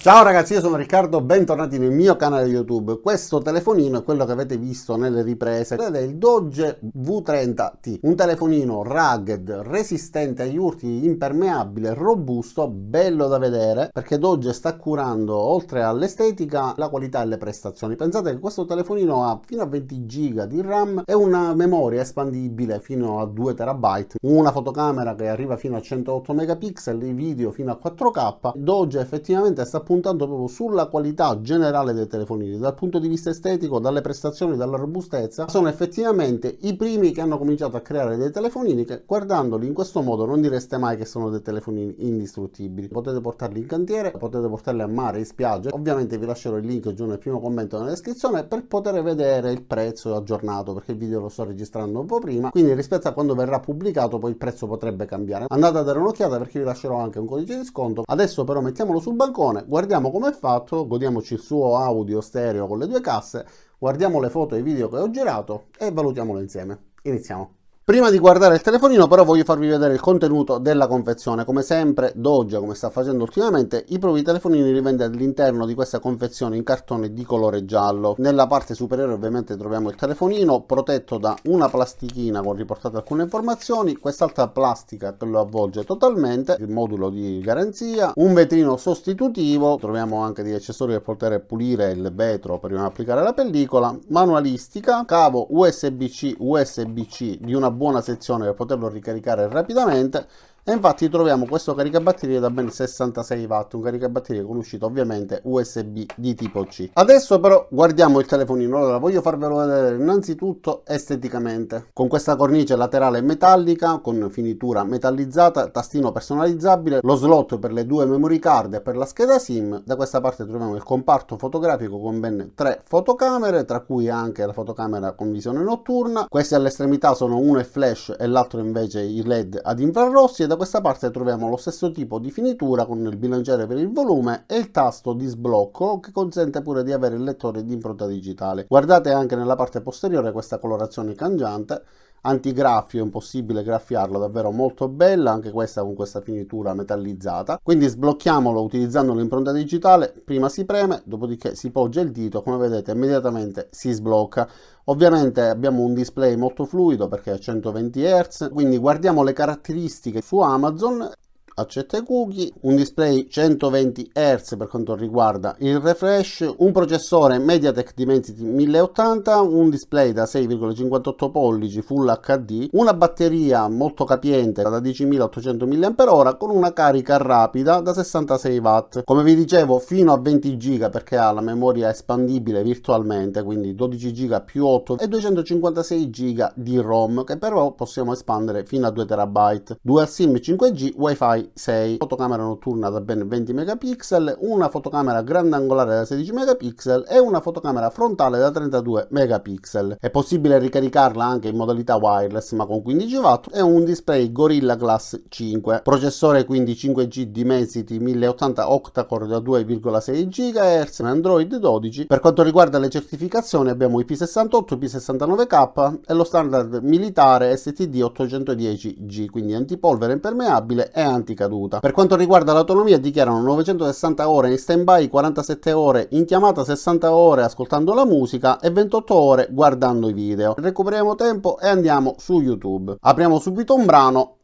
Ciao ragazzi, io sono Riccardo, bentornati nel mio canale YouTube. Questo telefonino è quello che avete visto nelle riprese ed è il Doge V30T, un telefonino rugged, resistente agli urti, impermeabile, robusto, bello da vedere perché Doge sta curando oltre all'estetica la qualità e le prestazioni. Pensate che questo telefonino ha fino a 20 GB di RAM e una memoria espandibile fino a 2 TB, una fotocamera che arriva fino a 108 megapixel, i video fino a 4K. Doge effettivamente sta puntando proprio sulla qualità generale dei telefonini dal punto di vista estetico, dalle prestazioni, dalla robustezza. Sono effettivamente i primi che hanno cominciato a creare dei telefonini che, guardandoli in questo modo, non direste mai che sono dei telefonini indistruttibili. Potete portarli in cantiere, potete portarli a mare, in spiaggia. Ovviamente vi lascerò il link giù nel primo commento nella descrizione per poter vedere il prezzo aggiornato, perché il video lo sto registrando un po' prima, quindi rispetto a quando verrà pubblicato poi il prezzo potrebbe cambiare. Andate a dare un'occhiata perché vi lascerò anche un codice di sconto. Adesso però mettiamolo sul bancone, guardiamo come è fatto, godiamoci il suo audio stereo con le due casse, guardiamo le foto e i video che ho girato e valutiamolo insieme. Iniziamo. Prima di guardare il telefonino però voglio farvi vedere il contenuto della confezione. Come sempre Doge, come sta facendo ultimamente, i propri telefonini li vende all'interno di questa confezione in cartone di colore giallo. Nella parte superiore ovviamente troviamo il telefonino protetto da una plastichina con riportate alcune informazioni, quest'altra plastica che lo avvolge totalmente, il modulo di garanzia, un vetrino sostitutivo, troviamo anche degli accessori per poter pulire il vetro prima di applicare la pellicola, manualistica, cavo USB-C, USB-C di una buona sezione per poterlo ricaricare rapidamente. E infatti troviamo questo caricabatterie da ben 66 watt, un caricabatterie con uscita ovviamente USB di tipo C. Adesso però guardiamo il telefonino. Allora voglio farvelo vedere innanzitutto esteticamente, con questa cornice laterale metallica con finitura metallizzata, tastino personalizzabile, lo slot per le due memory card e per la scheda SIM. Da questa parte troviamo il comparto fotografico con ben 3 fotocamere, tra cui anche la fotocamera con visione notturna. Queste all'estremità sono uno è flash e l'altro invece i LED ad infrarossi. Da questa parte troviamo lo stesso tipo di finitura con il bilanciere per il volume e il tasto di sblocco che consente pure di avere il lettore di impronta digitale. Guardate anche nella parte posteriore questa colorazione cangiante, antigraffio, è impossibile graffiarlo, davvero molto bella anche questa con questa finitura metallizzata. Quindi sblocchiamolo utilizzando l'impronta digitale, prima si preme, dopodiché si poggia il dito, come vedete immediatamente si sblocca. Ovviamente abbiamo un display molto fluido perché è 120 Hz, quindi guardiamo le caratteristiche su Amazon. Accetta i cookie, un display 120 Hz per quanto riguarda il refresh, un processore MediaTek Dimensity 1080, un display da 6,58 pollici Full HD, una batteria molto capiente da 10.800 mAh con una carica rapida da 66 watt. Come vi dicevo fino a 20 GB perché ha la memoria espandibile virtualmente, quindi 12 GB più 8 e 256 GB di ROM che però possiamo espandere fino a 2 TB. Dual SIM 5G, Wi-Fi 6, fotocamera notturna da ben 20 megapixel, una fotocamera grandangolare da 16 megapixel e una fotocamera frontale da 32 megapixel. È possibile ricaricarla anche in modalità wireless ma con 15 watt e un display Gorilla Glass 5. Processore quindi 5G Dimensity 1080 octa-core da 2,6 GHz, Android 12. Per quanto riguarda le certificazioni abbiamo IP68, IP69K e lo standard militare STD 810G, quindi antipolvere, impermeabile e anticaduta. Per quanto riguarda l'autonomia dichiarano 960 ore in stand-by, 47 ore in chiamata, 60 ore ascoltando la musica e 28 ore guardando i video. Recuperiamo tempo e andiamo su YouTube. Apriamo subito un brano,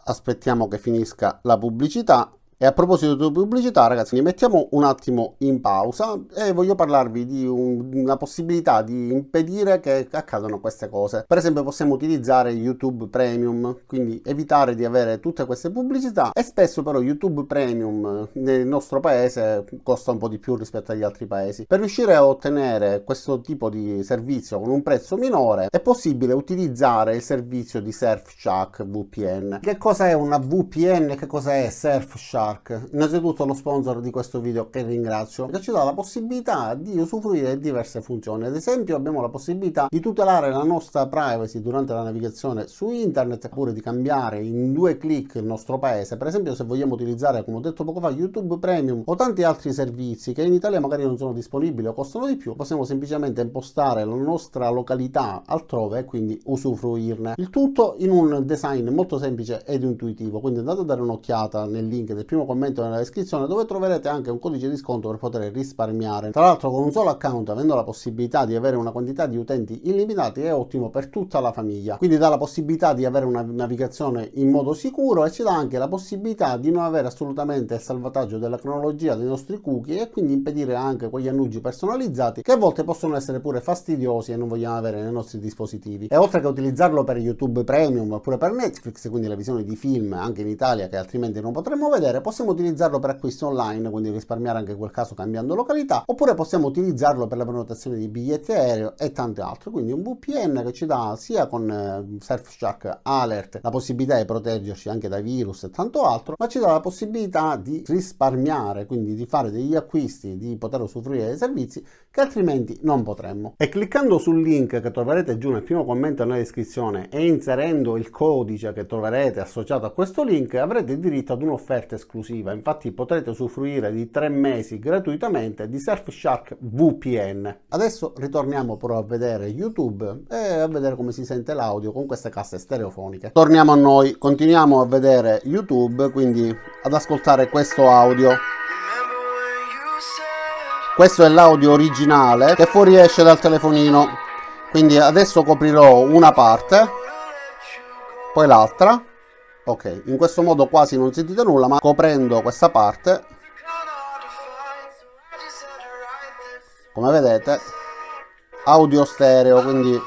aspettiamo che finisca la pubblicità. E a proposito di pubblicità, ragazzi, li mettiamo un attimo in pausa e voglio parlarvi di una possibilità di impedire che accadano queste cose. Per esempio possiamo utilizzare YouTube Premium, quindi evitare di avere tutte queste pubblicità, e spesso però YouTube Premium nel nostro paese costa un po' di più rispetto agli altri paesi. Per riuscire a ottenere questo tipo di servizio con un prezzo minore è possibile utilizzare il servizio di Surfshark VPN. Che cosa è una VPN? Che cosa è Surfshark? Innanzitutto lo sponsor di questo video, che ringrazio, che ci dà la possibilità di usufruire di diverse funzioni. Ad esempio abbiamo la possibilità di tutelare la nostra privacy durante la navigazione su internet, oppure di cambiare in 2 clic il nostro paese. Per esempio se vogliamo utilizzare, come ho detto poco fa, YouTube Premium o tanti altri servizi che in Italia magari non sono disponibili o costano di più, possiamo semplicemente impostare la nostra località altrove e quindi usufruirne. Il tutto in un design molto semplice ed intuitivo, quindi andate a dare un'occhiata nel link del primo primo commento nella descrizione, dove troverete anche un codice di sconto per poter risparmiare. Tra l'altro con un solo account, avendo la possibilità di avere una quantità di utenti illimitati, è ottimo per tutta la famiglia. Quindi dà la possibilità di avere una navigazione in modo sicuro e ci dà anche la possibilità di non avere assolutamente il salvataggio della cronologia dei nostri cookie, e quindi impedire anche quegli annunci personalizzati che a volte possono essere pure fastidiosi e non vogliamo avere nei nostri dispositivi. E oltre che utilizzarlo per YouTube Premium oppure per Netflix, quindi la visione di film anche in Italia che altrimenti non potremmo vedere, possiamo utilizzarlo per acquisti online, quindi risparmiare anche in quel caso cambiando località, oppure possiamo utilizzarlo per la prenotazione di biglietti aereo e tante altre. Quindi un VPN che ci dà sia con Surfshark Alert la possibilità di proteggerci anche dai virus e tanto altro, ma ci dà la possibilità di risparmiare, quindi di fare degli acquisti, di poter usufruire dei servizi che altrimenti non potremmo. E cliccando sul link che troverete giù nel primo commento nella descrizione e inserendo il codice che troverete associato a questo link, avrete diritto ad un'offerta esclusiva. Infatti potrete usufruire di 3 mesi gratuitamente di Surfshark VPN. Adesso ritorniamo però a vedere YouTube e a vedere come si sente l'audio con queste casse stereofoniche. Torniamo a noi, continuiamo a vedere YouTube, quindi ad ascoltare questo audio. Questo è l'audio originale che fuoriesce dal telefonino, quindi adesso coprirò una parte, poi l'altra. Ok, in questo modo quasi non sentite nulla, ma coprendo questa parte, come vedete, audio stereo, quindi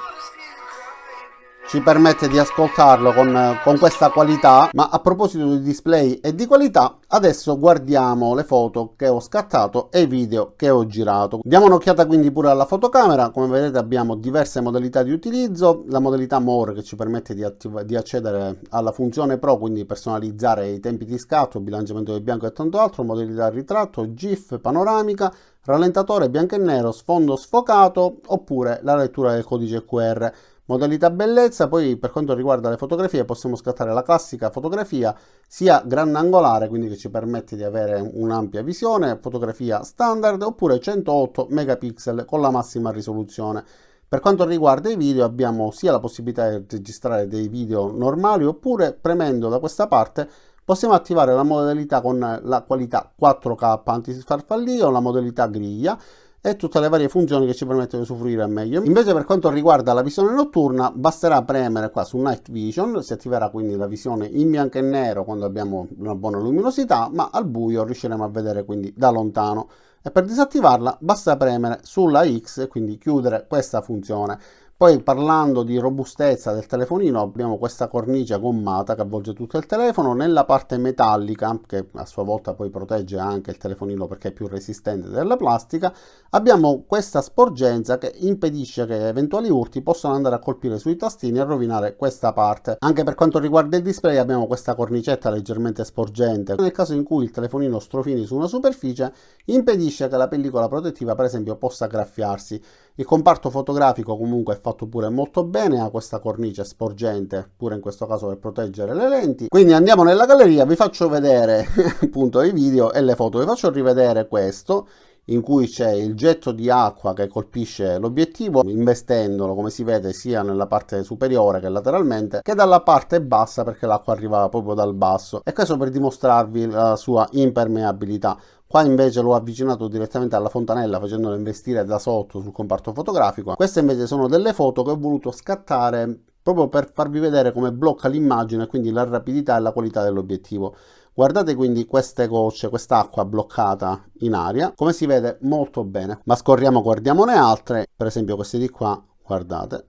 ci permette di ascoltarlo con questa qualità. Ma a proposito di display e di qualità, adesso guardiamo le foto che ho scattato e i video che ho girato. Diamo un'occhiata quindi pure alla fotocamera. Come vedete abbiamo diverse modalità di utilizzo, la modalità More che ci permette di accedere alla funzione Pro, quindi personalizzare i tempi di scatto, bilanciamento del bianco e tanto altro, modalità ritratto, GIF, panoramica, rallentatore bianco e nero, sfondo sfocato, oppure la lettura del codice QR. Modalità bellezza. Poi per quanto riguarda le fotografie possiamo scattare la classica fotografia sia grandangolare, quindi che ci permette di avere un'ampia visione, fotografia standard, oppure 108 megapixel con la massima risoluzione. Per quanto riguarda i video abbiamo sia la possibilità di registrare dei video normali, oppure premendo da questa parte possiamo attivare la modalità con la qualità 4K antisfarfallio, la modalità griglia e tutte le varie funzioni che ci permettono di usufruire meglio. Invece per quanto riguarda la visione notturna basterà premere qua su Night Vision, si attiverà quindi la visione in bianco e nero quando abbiamo una buona luminosità, ma al buio riusciremo a vedere quindi da lontano. E per disattivarla basta premere sulla X e quindi chiudere questa funzione. Poi parlando di robustezza del telefonino abbiamo questa cornice gommata che avvolge tutto il telefono. Nella parte metallica, che a sua volta poi protegge anche il telefonino perché è più resistente della plastica, abbiamo questa sporgenza che impedisce che eventuali urti possano andare a colpire sui tastini e rovinare questa parte. Anche per quanto riguarda il display abbiamo questa cornicetta leggermente sporgente. Nel caso in cui il telefonino strofini su una superficie impedisce che la pellicola protettiva per esempio possa graffiarsi. Il comparto fotografico comunque è fatto pure molto bene, ha questa cornice sporgente pure in questo caso per proteggere le lenti. Quindi andiamo nella galleria, vi faccio vedere appunto i video e le foto. Vi faccio rivedere questo in cui c'è il getto di acqua che colpisce l'obiettivo investendolo, come si vede, sia nella parte superiore che lateralmente che dalla parte bassa, perché l'acqua arriva proprio dal basso, e questo per dimostrarvi la sua impermeabilità. Qua invece l'ho avvicinato direttamente alla fontanella facendolo investire da sotto sul comparto fotografico. Queste invece sono delle foto che ho voluto scattare proprio per farvi vedere come blocca l'immagine, quindi la rapidità e la qualità dell'obiettivo. Guardate quindi queste gocce, quest'acqua bloccata in aria, come si vede molto bene. Ma scorriamo, guardiamone altre, per esempio queste di qua, guardate,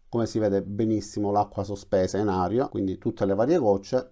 come si vede benissimo l'acqua sospesa in aria, quindi tutte le varie gocce.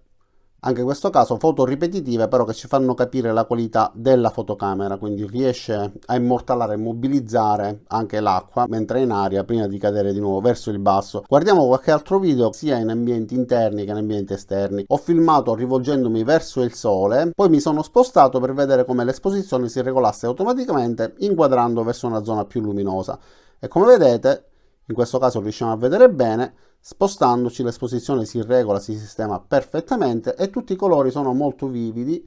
Anche in questo caso foto ripetitive però che ci fanno capire la qualità della fotocamera, quindi riesce a immortalare e mobilizzare anche l'acqua mentre è in aria prima di cadere di nuovo verso il basso. Guardiamo qualche altro video sia in ambienti interni che in ambienti esterni. Ho filmato rivolgendomi verso il sole, poi mi sono spostato per vedere come l'esposizione si regolasse automaticamente inquadrando verso una zona più luminosa. E come vedete, in questo caso riusciamo a vedere bene. Spostandoci l'esposizione si regola, si sistema perfettamente e tutti i colori sono molto vividi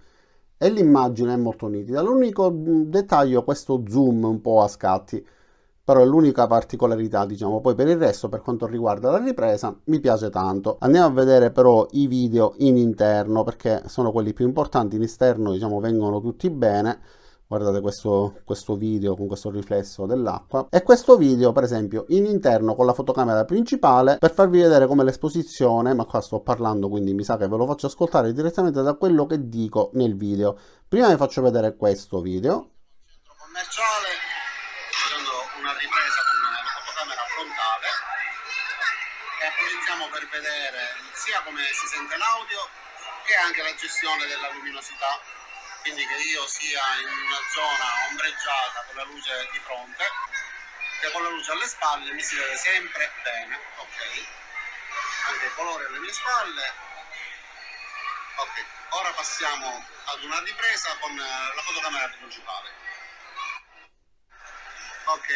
e l'immagine è molto nitida. L'unico dettaglio è questo zoom un po' a scatti, però è l'unica particolarità, diciamo. Poi per il resto, per quanto riguarda la ripresa, mi piace tanto. Andiamo a vedere però i video in interno, perché sono quelli più importanti. In esterno, diciamo, vengono tutti bene. Guardate questo video con questo riflesso dell'acqua, e questo video per esempio in interno con la fotocamera principale, per farvi vedere come l'esposizione, ma qua sto parlando quindi mi sa che ve lo faccio ascoltare direttamente da quello che dico nel video. Prima vi faccio vedere questo video. Centro commerciale, facendo una ripresa con la fotocamera frontale, e approfittiamo per vedere sia come si sente l'audio che anche la gestione della luminosità. Quindi che io sia in una zona ombreggiata con la luce di fronte, che con la luce alle spalle mi si vede sempre bene, ok? Anche il colore alle mie spalle. Ok, ora passiamo ad una ripresa con la fotocamera principale. Ok,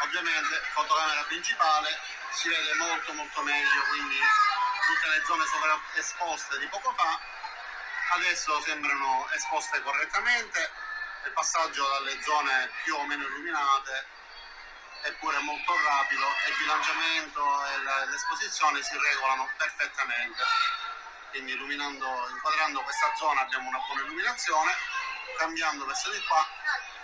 ovviamente fotocamera principale si vede molto meglio, quindi tutte le zone sovraesposte di poco fa adesso sembrano esposte correttamente, il passaggio dalle zone più o meno illuminate è pure molto rapido e il bilanciamento e l'esposizione si regolano perfettamente. Quindi inquadrando questa zona abbiamo una buona illuminazione, cambiando verso di qua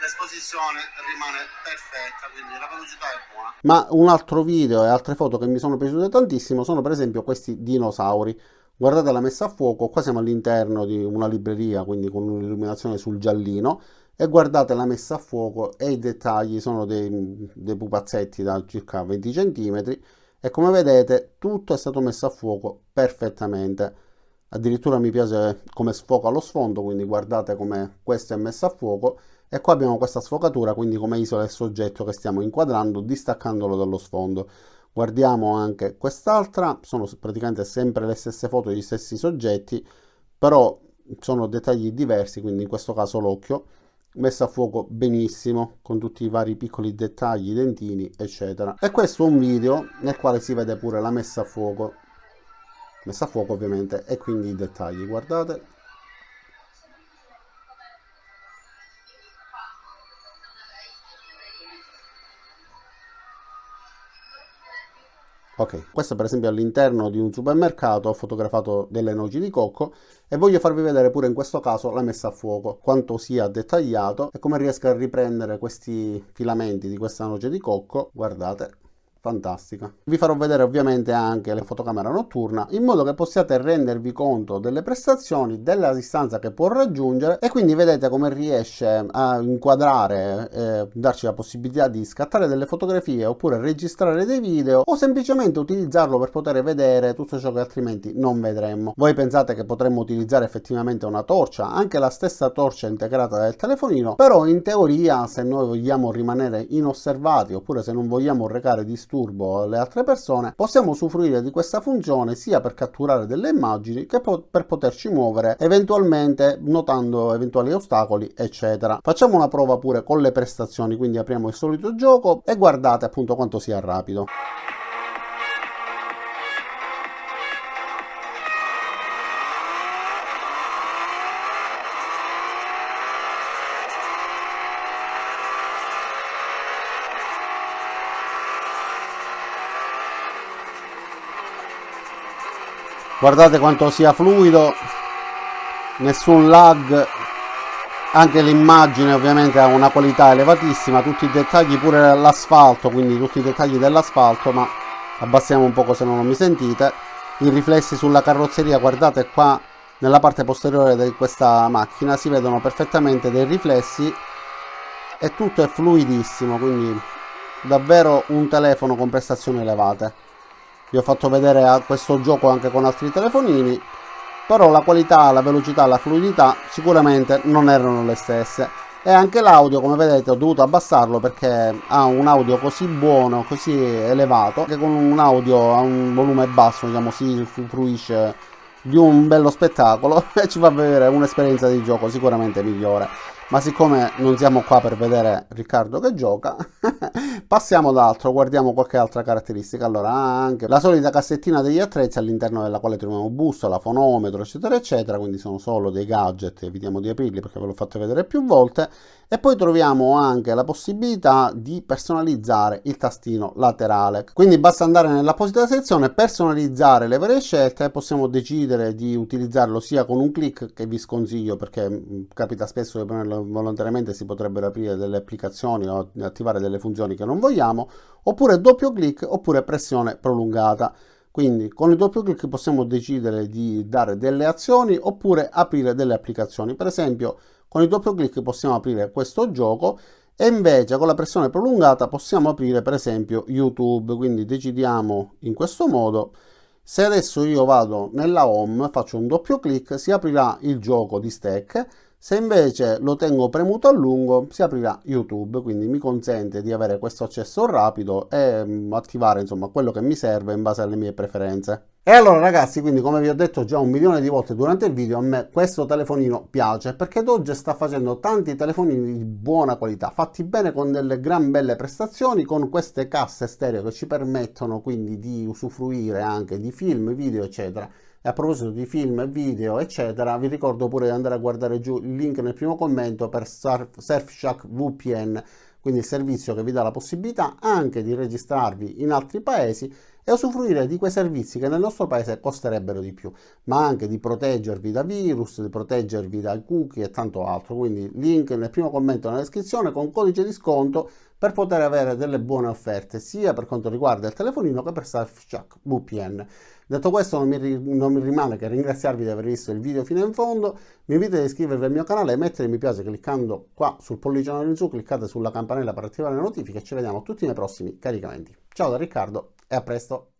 l'esposizione rimane perfetta, quindi la velocità è buona. Ma un altro video e altre foto che mi sono piaciute tantissimo sono per esempio questi dinosauri. Guardate la messa a fuoco, qua siamo all'interno di una libreria, quindi con un'illuminazione sul giallino, e guardate la messa a fuoco e i dettagli, sono dei pupazzetti da circa 20 cm, e come vedete tutto è stato messo a fuoco perfettamente. Addirittura mi piace come sfoca lo sfondo, quindi guardate come questo è messo a fuoco, e qua abbiamo questa sfocatura, quindi come isola il soggetto che stiamo inquadrando, distaccandolo dallo sfondo. Guardiamo anche quest'altra, sono praticamente sempre le stesse foto degli stessi soggetti, però sono dettagli diversi, quindi in questo caso l'occhio, messa a fuoco benissimo, con tutti i vari piccoli dettagli, dentini, eccetera. E questo è un video nel quale si vede pure la messa a fuoco ovviamente, e quindi i dettagli, guardate. Ok, questo per esempio all'interno di un supermercato, ho fotografato delle noci di cocco e voglio farvi vedere pure in questo caso la messa a fuoco, quanto sia dettagliato e come riesco a riprendere questi filamenti di questa noce di cocco, guardate. Fantastica. Vi farò vedere ovviamente anche la fotocamera notturna, in modo che possiate rendervi conto delle prestazioni, della distanza che può raggiungere, e quindi vedete come riesce a inquadrare, darci la possibilità di scattare delle fotografie oppure registrare dei video, o semplicemente utilizzarlo per poter vedere tutto ciò che altrimenti non vedremmo. Voi pensate che potremmo utilizzare effettivamente una torcia, anche la stessa torcia integrata del telefonino, però in teoria, se noi vogliamo rimanere inosservati oppure se non vogliamo recare disturbo alle altre persone, possiamo usufruire di questa funzione sia per catturare delle immagini che per poterci muovere eventualmente notando eventuali ostacoli, eccetera. Facciamo una prova pure con le prestazioni, quindi apriamo il solito gioco e guardate appunto quanto sia rapido. Guardate quanto sia fluido, nessun lag, anche l'immagine ovviamente ha una qualità elevatissima, tutti i dettagli, pure l'asfalto, quindi tutti i dettagli dell'asfalto, ma abbassiamo un poco se non mi sentite. I riflessi sulla carrozzeria, guardate qua nella parte posteriore di questa macchina si vedono perfettamente dei riflessi e tutto è fluidissimo, quindi davvero un telefono con prestazioni elevate. Vi ho fatto vedere questo gioco anche con altri telefonini, però la qualità, la velocità, la fluidità sicuramente non erano le stesse, e anche l'audio, come vedete, ho dovuto abbassarlo perché ha un audio così buono, così elevato, che con un audio a un volume basso, diciamo, si fruisce di un bello spettacolo e ci fa vedere un'esperienza di gioco sicuramente migliore. Ma siccome non siamo qua per vedere Riccardo che gioca, Passiamo ad altro, guardiamo qualche altra caratteristica. Allora, anche la solita cassettina degli attrezzi all'interno della quale troviamo bussola, fonometro, eccetera, eccetera, quindi sono solo dei gadget, evitiamo di aprirli perché ve l'ho fatto vedere più volte. E poi troviamo anche la possibilità di personalizzare il tastino laterale. Quindi basta andare nell'apposita sezione, personalizzare le varie scelte, possiamo decidere di utilizzarlo sia con un clic, che vi sconsiglio perché capita spesso che volontariamente si potrebbero aprire delle applicazioni o attivare delle funzioni che non vogliamo, oppure doppio clic oppure pressione prolungata. Quindi con il doppio clic possiamo decidere di dare delle azioni oppure aprire delle applicazioni. Per esempio, con il doppio clic possiamo aprire questo gioco e invece con la pressione prolungata possiamo aprire per esempio YouTube. Quindi decidiamo in questo modo. Se adesso io vado nella home, faccio un doppio clic, si aprirà il gioco di Stack. Se invece lo tengo premuto a lungo, si aprirà YouTube, quindi mi consente di avere questo accesso rapido e attivare insomma quello che mi serve in base alle mie preferenze. E allora ragazzi, quindi come vi ho detto già 1 milione di volte durante il video, a me questo telefonino piace perché Doge sta facendo tanti telefonini di buona qualità, fatti bene con delle gran belle prestazioni, con queste casse stereo che ci permettono quindi di usufruire anche di film, video eccetera. E a proposito di film, video eccetera, vi ricordo pure di andare a guardare giù il link nel primo commento per Surfshark VPN, quindi il servizio che vi dà la possibilità anche di registrarvi in altri paesi e usufruire di quei servizi che nel nostro paese costerebbero di più, ma anche di proteggervi da virus, di proteggervi dai cookie e tanto altro. Quindi link nel primo commento nella descrizione con codice di sconto per poter avere delle buone offerte sia per quanto riguarda il telefonino che per Surfshark VPN. Detto questo non mi rimane che ringraziarvi di aver visto il video fino in fondo, vi invito ad iscrivervi al mio canale e mettere mi piace cliccando qua sul pollicione in su, cliccate sulla campanella per attivare le notifiche e ci vediamo a tutti nei prossimi caricamenti. Ciao da Riccardo e a presto!